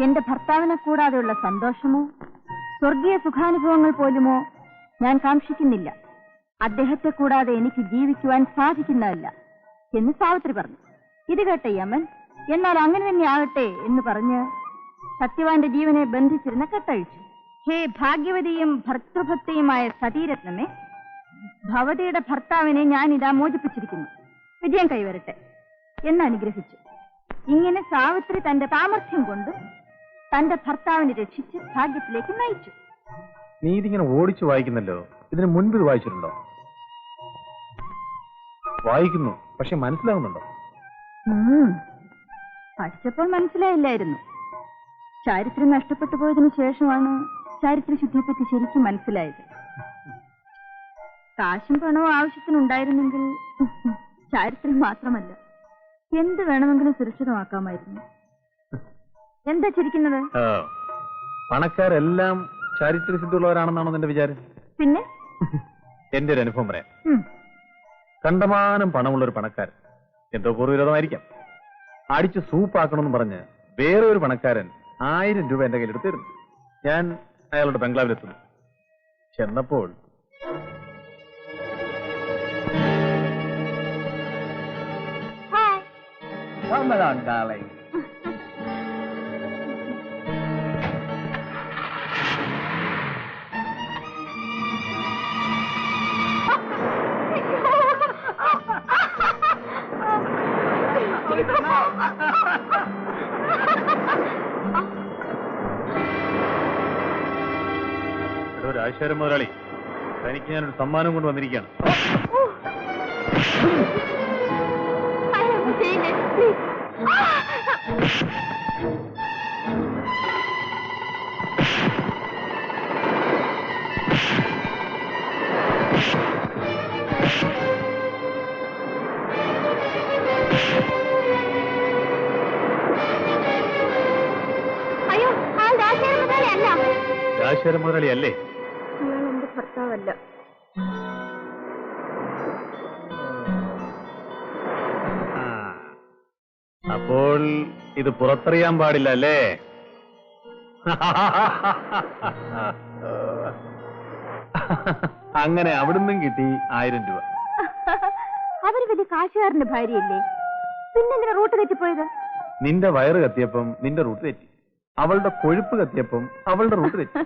എന്റെ ഭർത്താവിനെ കൂടാതെയുള്ള സന്തോഷമോ സ്വർഗീയ സുഖാനുഭവങ്ങൾ പോലുമോ ഞാൻ കാക്ഷിക്കുന്നില്ല. അദ്ദേഹത്തെ കൂടാതെ എനിക്ക് ജീവിക്കുവാൻ സാധിക്കുന്നതല്ല എന്ന് സാവിത്രി പറഞ്ഞു. ഇത് കേട്ട യമൻ എന്നാൽ അങ്ങനെ തന്നെ ആകട്ടെ എന്ന് പറഞ്ഞ് സത്യവാന്റെ ജീവനെ ബന്ധിച്ചിരുന്ന കെട്ടഴിച്ചു. ഹേ ഭാഗ്യവതിയും ഭർത്തൃഭക്തിയുമായ സതീരത്നമേ, ഭവതിയുടെ ഭർത്താവിനെ ഞാനിതാ മോചിപ്പിച്ചിരിക്കുന്നു. വിജയം കൈവരട്ടെ എന്ന് അനുഗ്രഹിച്ചു. ഇങ്ങനെ സാവിത്രി തന്റെ സാമർഥ്യം കൊണ്ട് തന്റെ ഭർത്താവിനെ രക്ഷിച്ച് ഭാഗ്യത്തിലേക്ക് നയിച്ചു. നീ ഇതിങ്ങനെ ഓടിച്ചു വായിക്കുന്നല്ലോ, ഇതിന് മുൻപ് ഇത് വായിച്ചിട്ടുണ്ടോ? വായിക്കുന്നു, പക്ഷെ മനസ്സിലാവുന്നുണ്ടോ? പഠിച്ചപ്പോൾ മനസ്സിലായില്ലായിരുന്നു. ചാരിത്രം നഷ്ടപ്പെട്ടു പോയതിനു ശേഷമാണ് ചാരിത്രശുദ്ധിയെപ്പറ്റി ശരിക്കും മനസ്സിലായത്. കാശും പണവും ആവശ്യത്തിനുണ്ടായിരുന്നെങ്കിൽ ചാരിത്രം മാത്രമല്ല എന്ത് വേണമെങ്കിലും സുരക്ഷിതമാക്കാമായിരുന്നു. എന്താ ചിരിക്കുന്നത്? പണക്കാരെല്ലാം ചാരിത്രശുദ്ധിയുള്ളവരാണെന്നാണോ നിന്റെ വിചാരം? പിന്നെ എന്റെ ഒരു അനുഭവം പറയാം. കണ്ടമാനം പണമുള്ളൊരു പണക്കാരൻ, എന്തോ പൂർവ്വവിരോധമായിരിക്കാം, അടിച്ച് സൂപ്പാക്കണമെന്ന് പറഞ്ഞ് വേറെ ഒരു പണക്കാരൻ 1000 രൂപ എന്റെ കയ്യിലെടുത്തിരുന്നു. ഞാൻ അയാളുടെ ബംഗ്ലാവിലെത്തുന്നു. ചെന്നപ്പോൾ രാജശേഖരൻ മുതലാളി, തനിക്ക് ഞാനൊരു സമ്മാനം കൊണ്ട് വന്നിരിക്കുകയാണ്. രാജശേഖരൻ മുതലാളി അല്ലേ? ഞാൻ എന്റെ ഭർത്താവല്ല. അപ്പോൾ ഇത് പുറത്തറിയാൻ പാടില്ല അല്ലേ? അങ്ങനെ അവിടുന്നും കിട്ടി 1000 രൂപ. അവര് വലിയ കാശുകാരന്റെ ഭാര്യയല്ലേ, പിന്നെന്തിനാ റൂട്ട് തെറ്റിപ്പോയത്? നിന്റെ വയറ് കത്തിയപ്പം നിന്റെ റൂട്ട് തെറ്റി, അവളുടെ കൊഴുപ്പ് കത്തിയപ്പം അവളുടെ റൂട്ട് തെറ്റി.